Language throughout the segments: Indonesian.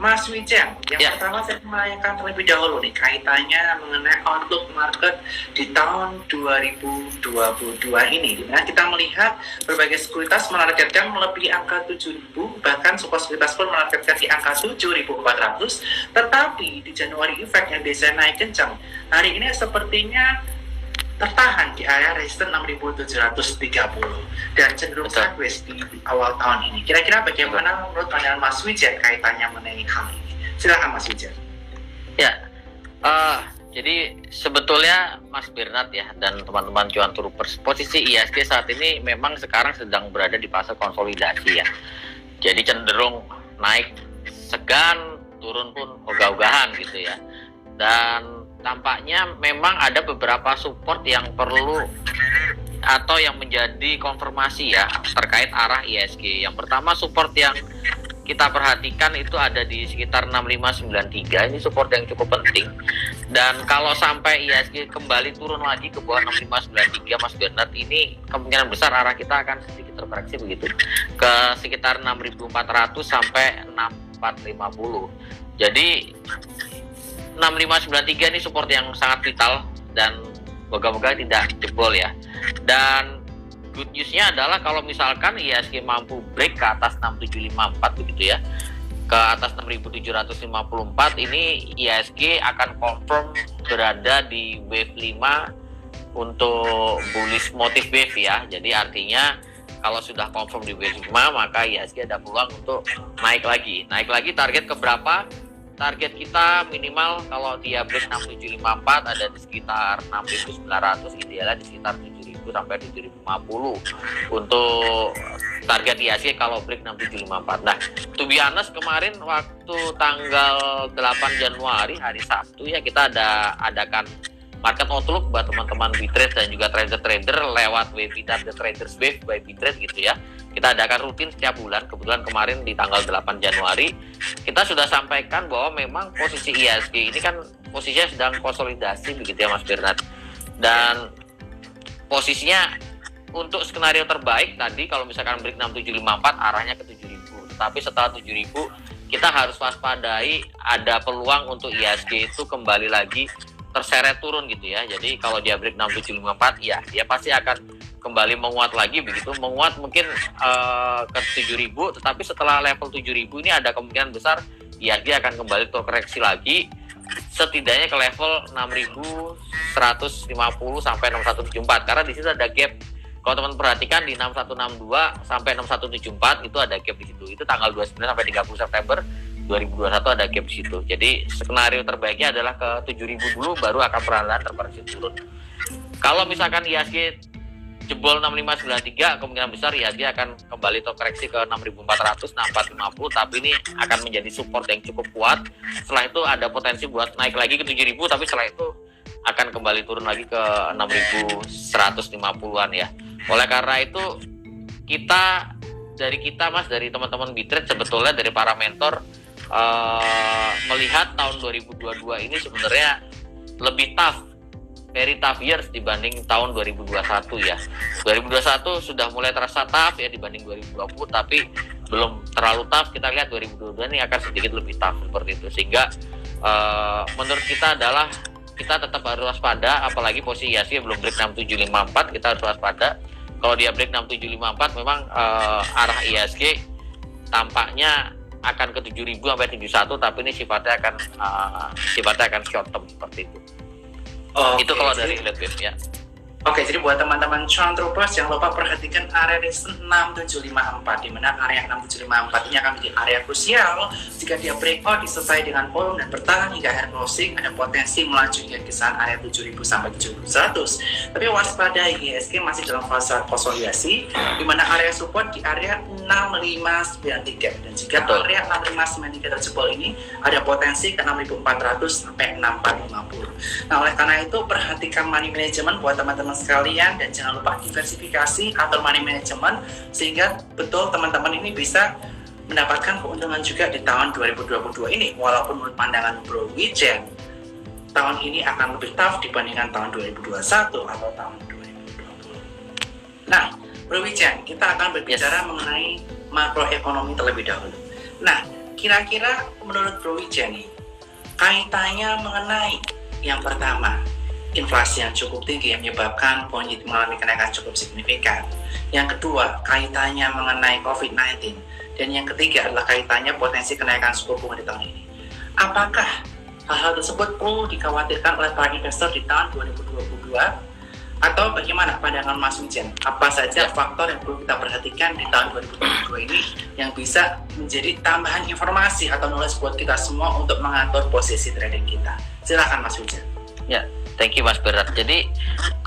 Mas Wijen, yang pertama saya menanyakan terlebih dahulu nih kaitannya mengenai outlook market di tahun 2022 ini, dimana kita melihat berbagai sekuritas menargetkan melebihi angka 7.000, bahkan sebuah sekuritas pun menargetkan di angka 7.400, tetapi di Januari effect yang biasanya naik kencang, hari ini sepertinya tertahan di area resistance 6.730 dan cenderung sideways di awal tahun ini. Kira-kira bagaimana menurut pandangan Mas Wijen kaitannya mengenai hal ini? Silakan Mas Wijen. Ya, jadi sebetulnya Mas Bernard ya dan teman-teman cuan troopers, posisi IHSG saat ini memang sekarang sedang berada di fase konsolidasi ya. Jadi cenderung naik segan, turun pun ogah-ogahan gitu ya. Dan tampaknya memang ada beberapa support yang perlu atau yang menjadi konfirmasi ya terkait arah IHSG. Yang pertama support yang kita perhatikan itu ada di sekitar 6593, ini support yang cukup penting. Dan kalau sampai IHSG kembali turun lagi ke bawah 6593 Mas Bernard, ini kemungkinan besar arah kita akan sedikit terkoreksi begitu ke sekitar 6400 sampai 6450. Jadi 6593 ini support yang sangat vital dan moga-moga tidak jebol ya. Dan good news-nya adalah kalau misalkan IHSG mampu break ke atas 6754 begitu ya, ke atas 6754, ini IHSG akan confirm berada di wave 5 untuk bullish motif wave ya. Jadi artinya kalau sudah confirm di wave 5 maka IHSG ada peluang untuk naik lagi. Naik lagi target ke berapa? Target kita minimal kalau dia break 6754 ada di sekitar 6900, idealnya di sekitar 7000 sampai 7050 untuk target IHSG kalau break 6754. Nah, to be honest kemarin waktu tanggal 8 Januari hari Sabtu ya kita adakan market outlook buat teman-teman Bitrade dan juga trader-trader lewat webinar The Traders Wave by Bitrade gitu ya. Kita adakan rutin setiap bulan. Kebetulan kemarin di tanggal 8 Januari kita sudah sampaikan bahwa memang posisi IHSG ini kan posisinya sedang konsolidasi begitu ya Mas Bernard. Dan posisinya untuk skenario terbaik tadi kalau misalkan break 6754 arahnya ke 7000. Tapi setelah 7000 kita harus waspadai ada peluang untuk IHSG itu kembali lagi terseret turun gitu ya. Jadi kalau dia break 6754 ya dia pasti akan kembali menguat lagi begitu, menguat mungkin ke 7000, tetapi setelah level 7000 ini ada kemungkinan besar IHSG akan kembali terkoreksi lagi setidaknya ke level 6150 sampai 6174 karena di situ ada gap. Kalau teman perhatikan di 6162 sampai 6174 itu ada gap di situ. Itu tanggal 29 sampai 30 September 2021 ada gap di situ. Jadi skenario terbaiknya adalah ke 7000 dulu baru akan perlahan terkoreksi turun. Kalau misalkan IHSG jebol 6593 kemungkinan besar IHSG akan kembali terkoreksi ke 6400, 6450, tapi ini akan menjadi support yang cukup kuat. Setelah itu ada potensi buat naik lagi ke 7000, tapi setelah itu akan kembali turun lagi ke 6150-an ya. Oleh karena itu kita Mas dari teman-teman Bitrade sebetulnya dari para mentor melihat tahun 2022 ini sebenarnya lebih tough, very tough years dibanding tahun 2021 ya. 2021 sudah mulai terasa tough ya dibanding 2020, tapi belum terlalu tough. Kita lihat 2022 ini akan sedikit lebih tough seperti itu. Sehingga menurut kita adalah kita tetap harus waspada, apalagi posisi IHSG belum break 6754, kita harus waspada. Kalau dia break 6754 memang arah IHSG tampaknya akan ke 7000 sampai 71, tapi ini sifatnya akan short term seperti itu. Itu kalau dari lead wave ya. Oke, jadi buat teman-teman cuan troopers jangan lupa perhatikan area resistance 6754, di mana area 6754 ini akan menjadi area krusial. Jika dia breakout disertai dengan volume dan bertahan hingga akhir closing, ada potensi melaju ke kisaran area 7000 sampai 7100. Tapi waspadai, IHSG masih dalam fase konsolidasi, di mana area support di area 6593, dan jika area 6593 terjebol ini ada potensi ke 6400 sampai 6450. Nah, oleh karena itu perhatikan money management buat teman-teman sekalian, dan jangan lupa diversifikasi atau money management sehingga betul teman-teman ini bisa mendapatkan keuntungan juga di tahun 2022 ini. Walaupun menurut pandangan Bro Wijen tahun ini akan lebih tough dibandingkan tahun 2021 atau tahun 2020. Nah, Bro Wijen, kita akan berbicara mengenai makroekonomi terlebih dahulu. Nah, Kira-kira menurut Bro Wijaya nih, kaitannya mengenai yang pertama, inflasi yang cukup tinggi yang menyebabkan bond yield mengalami kenaikan cukup signifikan. Yang kedua, kaitannya mengenai COVID-19. Dan yang ketiga adalah kaitannya potensi kenaikan suku bunga di tahun ini. Apakah hal-hal tersebut perlu dikhawatirkan oleh para investor di tahun 2022? Atau bagaimana pandangan Mas Wijen? Apa saja faktor yang perlu kita perhatikan di tahun 2022 ini yang bisa menjadi tambahan informasi atau knowledge buat kita semua untuk mengatur posisi trading kita? Silakan Mas Wijen. Ya, thank you Mas Berat. Jadi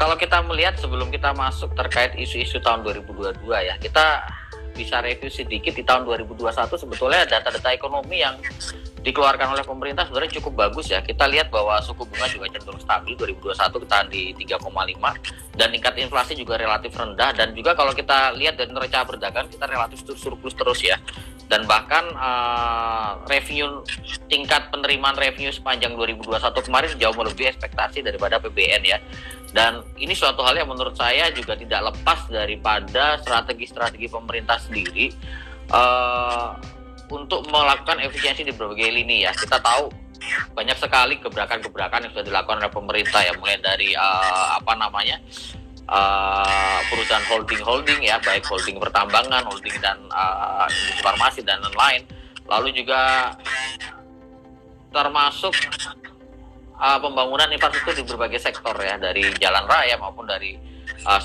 kalau kita melihat sebelum kita masuk terkait isu-isu tahun 2022 ya, kita bisa review sedikit di tahun 2021 sebetulnya data-data ekonomi yang dikeluarkan oleh pemerintah sebenarnya cukup bagus ya. Kita lihat bahwa suku bunga juga cenderung stabil, 2021 kita di 3,5 dan tingkat inflasi juga relatif rendah, dan juga kalau kita lihat dari neraca perdagangan kita relatif surplus terus ya. Dan bahkan revenue, tingkat penerimaan revenue sepanjang 2021 kemarin jauh melebihi ekspektasi daripada PBN ya. Dan ini suatu hal yang menurut saya juga tidak lepas daripada strategi-strategi pemerintah sendiri untuk melakukan efisiensi di berbagai lini ya. Kita tahu banyak sekali gebrakan-gebrakan yang sudah dilakukan oleh pemerintah ya, mulai dari perusahaan holding ya, baik holding pertambangan, holding dan industri farmasi dan lain-lain. Lalu juga termasuk pembangunan infrastruktur di berbagai sektor ya, dari jalan raya maupun dari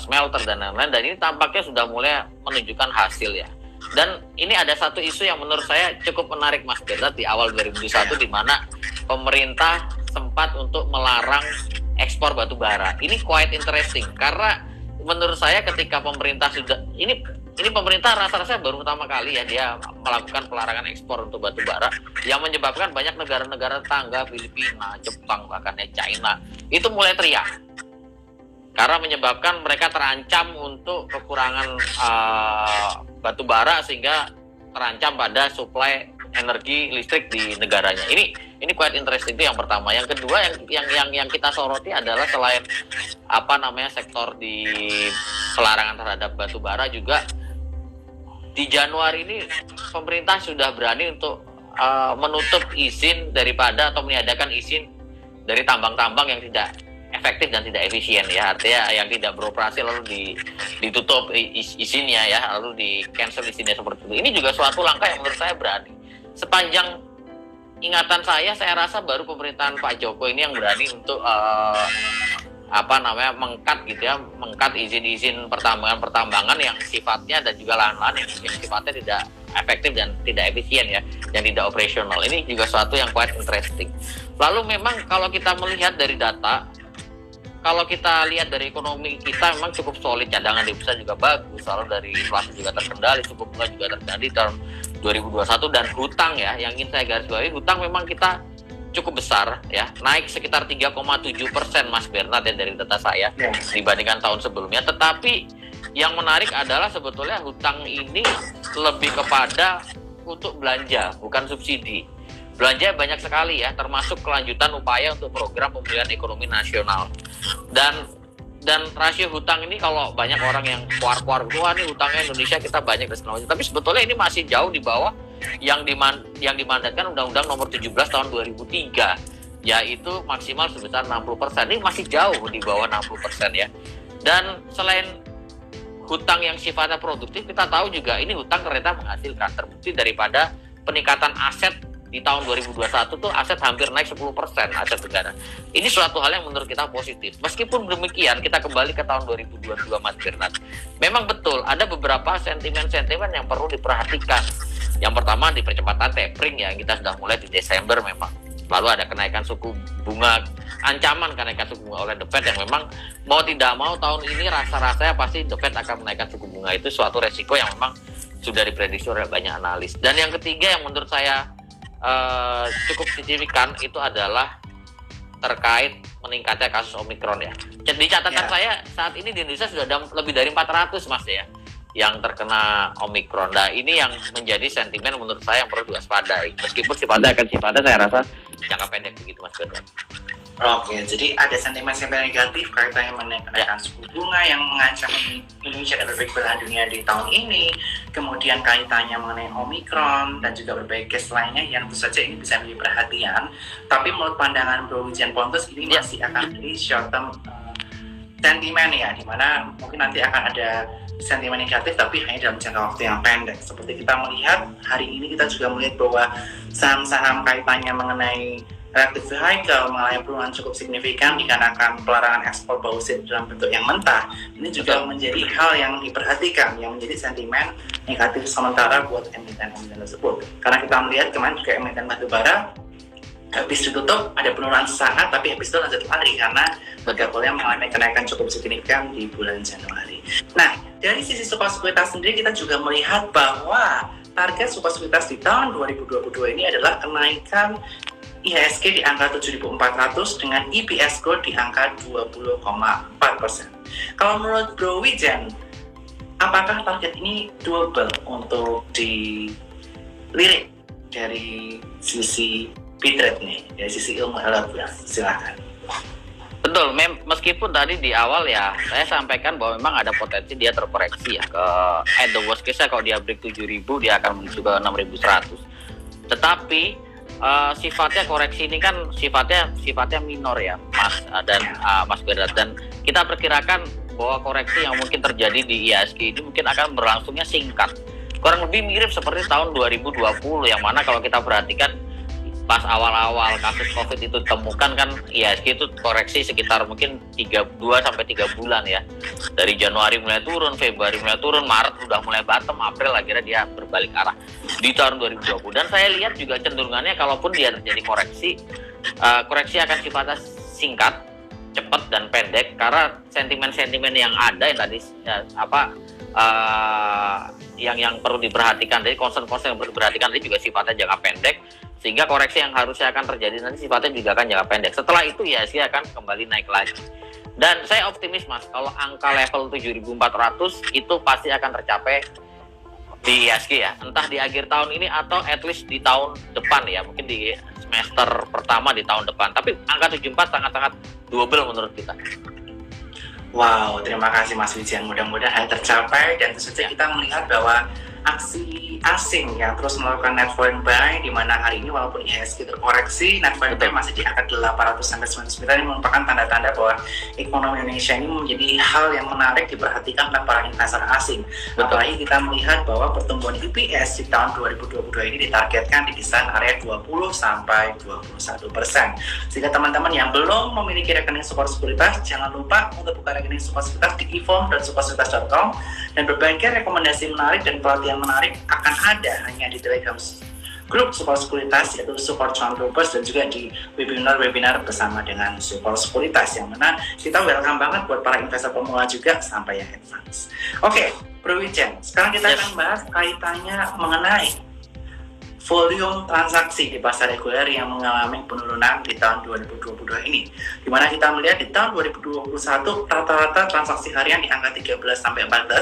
smelter dan lain-lain, dan ini tampaknya sudah mulai menunjukkan hasil ya. Dan ini ada satu isu yang menurut saya cukup menarik Mas Bernard di awal 2021, di mana pemerintah sempat untuk melarang ekspor batu bara. Ini quite interesting karena menurut saya ketika pemerintah sudah ini pemerintah rasa-rasa baru pertama kali ya dia melakukan pelarangan ekspor untuk batu bara, yang menyebabkan banyak negara-negara tetangga, Filipina, Jepang, bahkan China itu mulai teriak karena menyebabkan mereka terancam untuk kekurangan batu bara, sehingga terancam pada suplai energi listrik di negaranya. Ini quite interesting, itu yang pertama. Yang kedua yang kita soroti adalah selain sektor di pelarangan terhadap batu bara, juga di Januari ini pemerintah sudah berani untuk menutup izin daripada atau meniadakan izin dari tambang-tambang yang tidak efektif dan tidak efisien ya, artinya yang tidak beroperasi lalu ditutup izinnya ya, lalu di cancel izinnya seperti itu. Ini juga suatu langkah yang menurut saya berani. Sepanjang ingatan saya rasa baru pemerintahan Pak Joko ini yang berani untuk mengkat izin-izin pertambangan yang sifatnya dan juga lahan-lahan yang sifatnya tidak efektif dan tidak efisien ya, yang tidak operasional. Ini juga suatu yang quite interesting. Lalu memang kalau kita melihat dari data, kalau kita lihat dari ekonomi kita memang cukup solid, cadangan devisa juga bagus, lalu dari inflasi juga terkendali, suku bunga juga terkendali tahun 2021, dan hutang ya, yang ingin saya garis bawahi, hutang memang kita cukup besar ya, naik sekitar 3,7% Mas Bernard ya dari data saya dibandingkan tahun sebelumnya. Tetapi yang menarik adalah sebetulnya hutang ini lebih kepada untuk belanja, bukan subsidi. Belanja banyak sekali ya, termasuk kelanjutan upaya untuk program pemulihan ekonomi nasional. Dan rasio hutang ini kalau banyak orang yang keluar wah nih hutangnya Indonesia kita banyak dan segala macam, tapi sebetulnya ini masih jauh di bawah yang dimandatkan Undang-Undang Nomor 17 tahun 2003, yaitu maksimal sebesar 60%. Ini masih jauh di bawah 60% ya. Dan selain hutang yang sifatnya produktif, kita tahu juga ini hutang ternyata menghasilkan, terbukti daripada peningkatan aset di tahun 2021 tuh aset hampir naik 10% aset negara. Ini suatu hal yang menurut kita positif. Meskipun demikian, kita kembali ke tahun 2022 Mas Bernard. Memang betul ada beberapa sentimen-sentimen yang perlu diperhatikan. Yang pertama di percepatan tapering ya, kita sudah mulai di Desember memang. Lalu ada kenaikan suku bunga, ancaman kenaikan suku bunga oleh The Fed yang memang mau tidak mau tahun ini rasa-rasanya pasti The Fed akan menaikkan suku bunga. Itu suatu resiko yang memang sudah diprediksi oleh banyak analis. Dan yang ketiga yang menurut saya cukup signifikan itu adalah terkait meningkatnya kasus Omikron ya. Di catatan saya saat ini di Indonesia sudah ada lebih dari 400 Mas ya yang terkena Omikron. Nah ini yang menjadi sentimen menurut saya yang perlu diwaspadai. Meskipun sifatnya saya rasa jangka pendek begitu Mas Bernard. Oke, jadi ada sentimen-sentimen negatif kaitannya mengenai kenaikan suku bunga yang mengancam Indonesia dan berbagai belahan dunia di tahun ini, kemudian kaitannya mengenai Omicron dan juga berbagai case lainnya yang tentu saja ini bisa menjadi perhatian. Tapi menurut pandangan Bro Wijen Pontus ini masih akan menjadi short term sentimen ya, dimana mungkin nanti akan ada sentimen negatif tapi hanya dalam jangka waktu yang pendek. Seperti kita melihat hari ini, kita juga melihat bahwa saham-saham kaitannya mengenai electric vehicle mengalami penurunan cukup signifikan dikarenakan pelarangan ekspor bauksit dalam bentuk yang mentah. Ini juga menjadi hal yang diperhatikan, yang menjadi sentimen negatif sementara buat emiten-emiten tersebut. Karena kita melihat kemarin juga emiten batubara habis ditutup ada penurunan sesaat, tapi habis itu lanjut lari karena batubara mengalami kenaikan cukup signifikan di bulan Januari. Nah, dari sisi suku sekuritas sendiri kita juga melihat bahwa target suku sekuritas di tahun 2022 ini adalah kenaikan IHSG di angka 7.400 dengan EPS growth di angka 20,4%. Kalau menurut Bro Wijen, apakah target ini doable untuk dilirik dari sisi Bitrate nih, dari sisi ilmu LLP? Silakan. Betul, meskipun tadi di awal ya saya sampaikan bahwa memang ada potensi dia terkoreksi ya ke at the worst case kalau dia break 7.000 dia akan menuju ke 6.100. Tetapi sifatnya koreksi ini kan sifatnya minor ya Mas dan Mas Bernard, dan kita perkirakan bahwa koreksi yang mungkin terjadi di IHSG ini mungkin akan berlangsungnya singkat, kurang lebih mirip seperti tahun 2020 yang mana kalau kita perhatikan pas awal-awal kasus COVID itu ditemukan kan IHSG itu koreksi sekitar mungkin 2-3 bulan ya, dari Januari mulai turun, Februari mulai turun, Maret udah mulai bottom, April akhirnya dia berbalik arah di tahun 2020. Dan saya lihat juga cenderungannya kalaupun dia terjadi koreksi akan sifatnya singkat, cepat dan pendek karena sentimen-sentimen yang ada yang tadi yang perlu diperhatikan, jadi concern-concern yang perlu diperhatikan tadi juga sifatnya jangka pendek, sehingga koreksi yang harusnya akan terjadi nanti sifatnya juga akan jangka pendek. Setelah itu ya IHSG akan kembali naik lagi. Dan saya optimis Mas, kalau angka level 7.400 itu pasti akan tercapai di IHSG ya, entah di akhir tahun ini atau at least di tahun depan ya, mungkin di semester pertama di tahun depan. Tapi angka 74 sangat-sangat doable menurut kita. Wow, terima kasih Mas Wijen. Mudah-mudahan tercapai dan tentu saja kita melihat bahwa aksi asing yang terus melakukan net foreign buy, di mana hari ini walaupun IHSG terkoreksi, net foreign buy masih di angka 800-99. Ini merupakan tanda-tanda bahwa ekonomi Indonesia ini menjadi hal yang menarik diperhatikan oleh para investor asing. Apalagi kita melihat bahwa pertumbuhan EPS di tahun 2022 ini ditargetkan di kisaran area 20-21%. Sehingga teman-teman yang belum memiliki rekening Super Sekuritas, jangan lupa untuk buka rekening Super Sekuritas di ifom.supersekuritas.com, dan berbagai rekomendasi menarik dan pelatihan menarik akan ada hanya di Telegram grup Super Sekuritas, yaitu Support Cuan Troopers, dan juga di webinar-webinar bersama dengan Super Sekuritas, yang mana kita welcome banget buat para investor pemula juga sampai yang advance. Oke, Bro Wijen, sekarang kita akan bahas kaitannya mengenai volume transaksi di pasar reguler yang mengalami penurunan di tahun 2022 ini, dimana kita melihat di tahun 2021 rata-rata transaksi harian di angka 13-14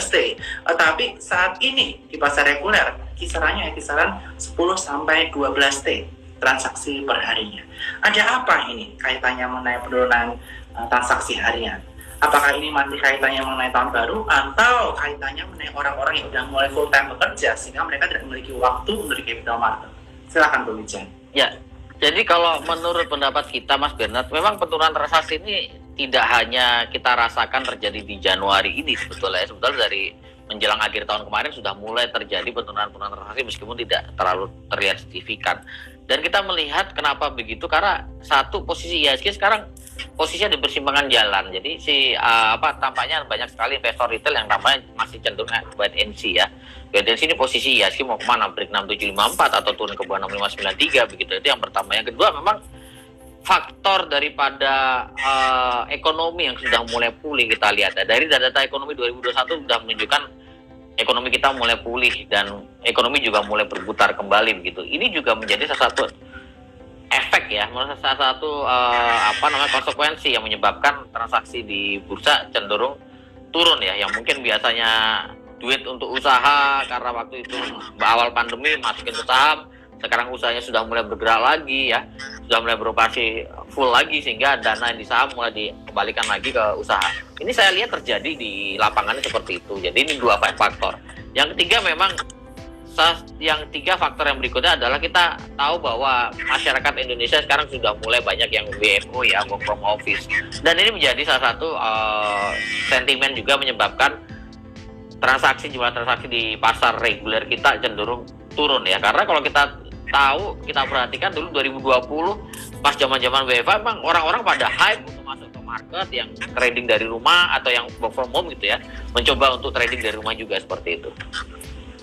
T, tetapi saat ini di pasar reguler kisarannya kisaran 10-12 T transaksi per harinya. Ada apa ini kaitannya mengenai penurunan transaksi harian? Apakah ini masih kaitannya mengenai tahun baru atau kaitannya mengenai orang-orang yang sudah mulai full time bekerja sehingga mereka tidak memiliki waktu untuk di capital market? Silakan Bu Wijen. Ya, jadi kalau menurut pendapat kita Mas Bernard, memang penurunan transaksi ini tidak hanya kita rasakan terjadi di Januari ini sebetulnya dari menjelang akhir tahun kemarin sudah mulai terjadi penurunan transaksi meskipun tidak terlalu terlihat signifikan. Dan kita melihat kenapa begitu, karena satu, posisi IHSG sekarang posisinya di persimpangan jalan. Jadi tampaknya banyak sekali investor retail yang tampaknya masih cenderung wait and see ya. Wait and see ini posisi IHSG mau kemana, break 6754 atau turun ke bawah 6593 begitu. Itu yang pertama. Yang kedua, memang faktor daripada ekonomi yang sudah mulai pulih kita lihat. Dari data ekonomi 2021 sudah menunjukkan ekonomi kita mulai pulih dan ekonomi juga mulai berputar kembali begitu. Ini juga menjadi salah satu efek ya, salah satu konsekuensi yang menyebabkan transaksi di bursa cenderung turun ya, yang mungkin biasanya duit untuk usaha karena waktu itu awal pandemi masukin ke saham, sekarang usahanya sudah mulai bergerak lagi ya, sudah mulai beroperasi full lagi sehingga dana yang di saham mulai dikembalikan lagi ke usaha. Ini saya lihat terjadi di lapangannya seperti itu. Jadi ini dua faktor. Yang ketiga memang faktor yang berikutnya adalah kita tahu bahwa masyarakat Indonesia sekarang sudah mulai banyak yang WFO ya, work from office. Dan ini menjadi salah satu sentimen juga menyebabkan jumlah transaksi di pasar reguler kita cenderung turun ya. Karena kalau kita perhatikan dulu 2020 pas zaman-zaman WFH memang orang-orang pada hype untuk masuk ke market yang trading dari rumah atau yang work from home gitu ya, mencoba untuk trading dari rumah juga seperti itu.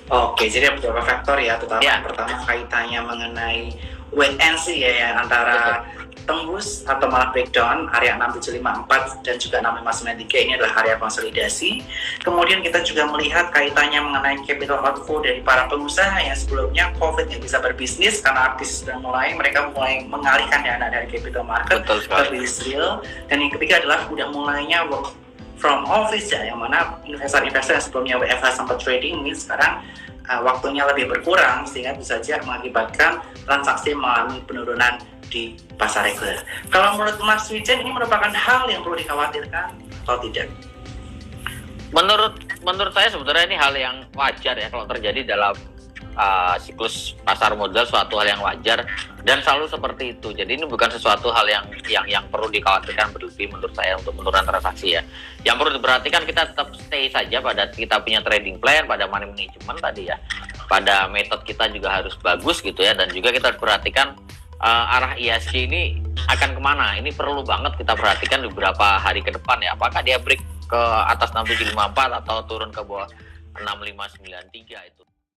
Oke, jadi ada beberapa faktor ya, terutama yang pertama kaitannya mengenai wait and see ya, antara tembus atau malah breakdown area 6754 dan juga 6593 ini adalah area konsolidasi. Kemudian kita juga melihat kaitannya mengenai capital outflow dari para pengusaha yang sebelumnya COVID nggak bisa berbisnis karena bisnis sudah mereka mulai mengalihkan dana dari capital market ke bisnis real. Dan yang ketiga adalah udah mulainya work from office ya, yang mana investor-investor yang sebelumnya WFH sempat trading ini sekarang waktunya lebih berkurang sehingga bisa saja mengakibatkan transaksi mengalami penurunan di pasar reguler. Kalau menurut Mas Wijen ini merupakan hal yang perlu dikhawatirkan atau tidak? Menurut saya sebenarnya ini hal yang wajar ya kalau terjadi dalam siklus pasar modal, suatu hal yang wajar dan selalu seperti itu. Jadi ini bukan sesuatu hal yang perlu dikhawatirkan berlebih menurut saya untuk penurunan transaksi ya. Yang perlu diperhatikan kita tetap stay saja pada kita punya trading plan, pada money management tadi ya. Pada metode kita juga harus bagus gitu ya, dan juga kita perhatikan arah IHSG ini akan kemana. Ini perlu banget kita perhatikan beberapa hari ke depan ya. Apakah dia break ke atas 6754 atau turun ke bawah 6593 itu.